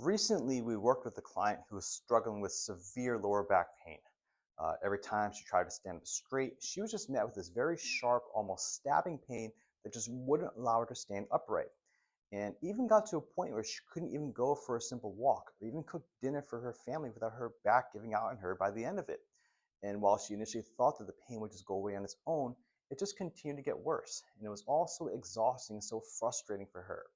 Recently, we worked with a client who was struggling with severe lower back pain. Every time she tried to stand up straight, she was just met with this very sharp, almost stabbing pain that just wouldn't allow her to stand upright. And even got to a point where she couldn't even go for a simple walk or even cook dinner for her family without her back giving out on her by the end of it. And while she initially thought that the pain would just go away on its own, it just continued to get worse. And it was also exhausting and so frustrating for her.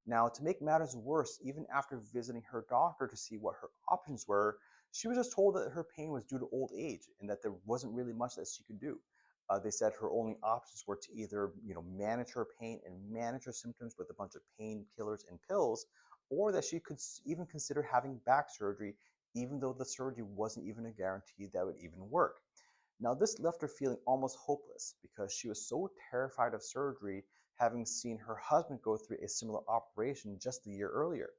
Now, to make matters worse, even after visiting her doctor to see what her options were, she was just told that her pain was due to old age and that there wasn't really much that she could do. They said her only options were to either, manage her pain and manage her symptoms with a bunch of painkillers and pills, or that she could even consider having back surgery, even though the surgery wasn't even a guarantee that would even work. Now, this left her feeling almost hopeless because she was so terrified of surgery, having seen her husband go through a similar operation just a year earlier.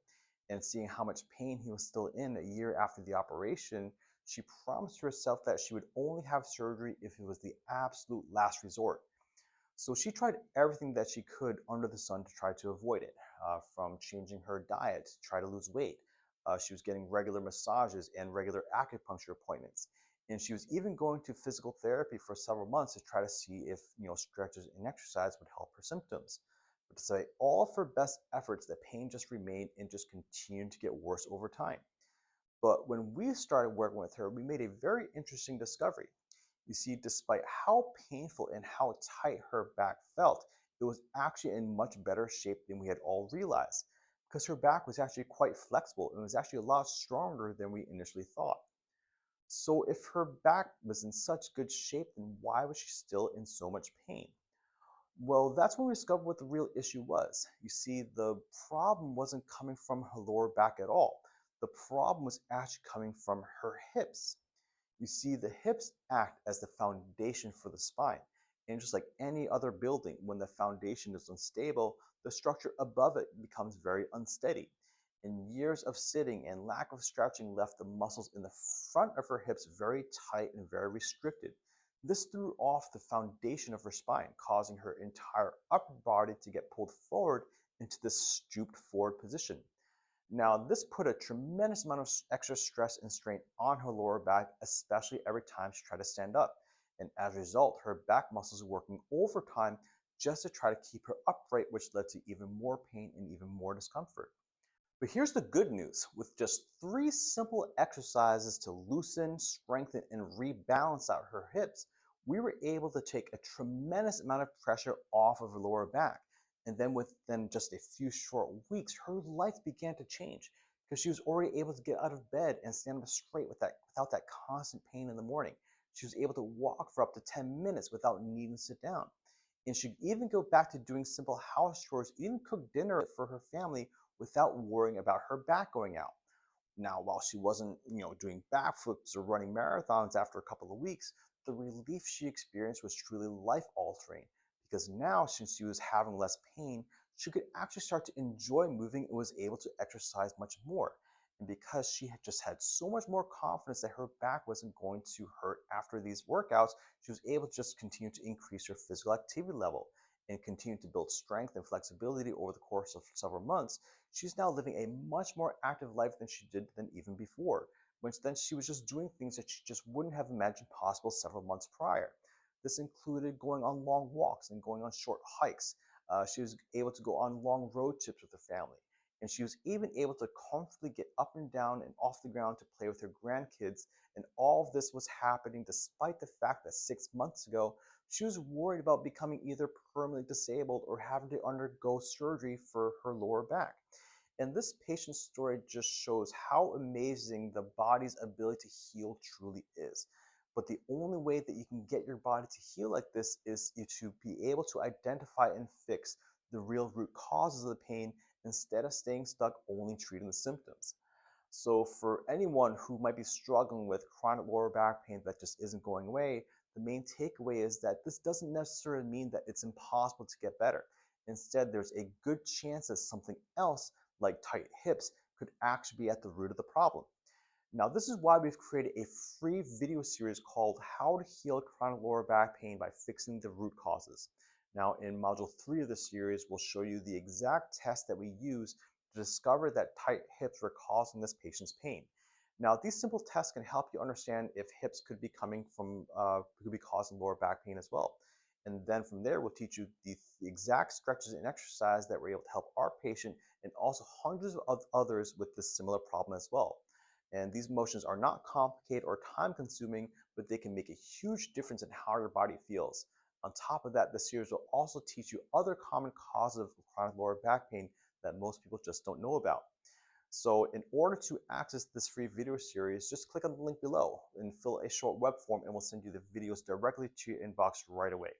And seeing how much pain he was still in a year after the operation, she promised herself that she would only have surgery if it was the absolute last resort. So she tried everything that she could under the sun to try to avoid it, from changing her diet to try to lose weight. She was getting regular massages and regular acupuncture appointments. And she was even going to physical therapy for several months to try to see if, stretches and exercise would help her symptoms. But despite all of her best efforts, the pain just remained and just continued to get worse over time. But when we started working with her, we made a very interesting discovery. You see, despite how painful and how tight her back felt, it was actually in much better shape than we had all realized because her back was actually quite flexible and was actually a lot stronger than we initially thought. So, if her back was in such good shape, then why was she still in so much pain? Well, that's when we discovered what the real issue was. You see, the problem wasn't coming from her lower back at all. The problem was actually coming from her hips. You see, the hips act as the foundation for the spine. And just like any other building, when the foundation is unstable, the structure above it becomes very unsteady. And years of sitting and lack of stretching left the muscles in the front of her hips very tight and very restricted. This threw off the foundation of her spine, causing her entire upper body to get pulled forward into this stooped forward position. Now, this put a tremendous amount of extra stress and strain on her lower back, especially every time she tried to stand up. And as a result, her back muscles were working overtime just to try to keep her upright, which led to even more pain and even more discomfort. But here's the good news. With just three simple exercises to loosen, strengthen, and rebalance out her hips, we were able to take a tremendous amount of pressure off of her lower back. And then within just a few short weeks, her life began to change because she was already able to get out of bed and stand up straight without that constant pain in the morning. She was able to walk for up to 10 minutes without needing to sit down. And she'd even go back to doing simple house chores, even cook dinner for her family without worrying about her back going out. Now, while she wasn't, doing backflips or running marathons after a couple of weeks, the relief she experienced was truly life altering because now, since she was having less pain, she could actually start to enjoy moving and was able to exercise much more. And because she had just had so much more confidence that her back wasn't going to hurt after these workouts, she was able to just continue to increase her physical activity level and continue to build strength and flexibility over the course of several months. She's now living a much more active life than she did than even before, which then she was just doing things that she just wouldn't have imagined possible several months prior. This included going on long walks and going on short hikes. She was able to go on long road trips with her family. And she was even able to comfortably get up and down and off the ground to play with her grandkids. And all of this was happening despite the fact that 6 months ago, she was worried about becoming either permanently disabled or having to undergo surgery for her lower back. And this patient's story just shows how amazing the body's ability to heal truly is. But the only way that you can get your body to heal like this is to be able to identify and fix the real root causes of the pain instead of staying stuck only treating the symptoms. So, for anyone who might be struggling with chronic lower back pain that just isn't going away, the main takeaway is that this doesn't necessarily mean that it's impossible to get better. Instead, there's a good chance that something else, like tight hips, could actually be at the root of the problem. Now, this is why we've created a free video series called How to Heal Chronic Lower Back Pain by Fixing the Root Causes. Now, in Module 3 of the series, we'll show you the exact test that we use to discover that tight hips were causing this patient's pain. Now, these simple tests can help you understand if hips could be causing lower back pain as well. And then from there, we'll teach you the exact stretches and exercise that were able to help our patient and also hundreds of others with this similar problem as well. And these motions are not complicated or time consuming, but they can make a huge difference in how your body feels. On top of that, the series will also teach you other common causes of chronic lower back pain that most people just don't know about. So in order to access this free video series, just click on the link below and fill a short web form and we'll send you the videos directly to your inbox right away.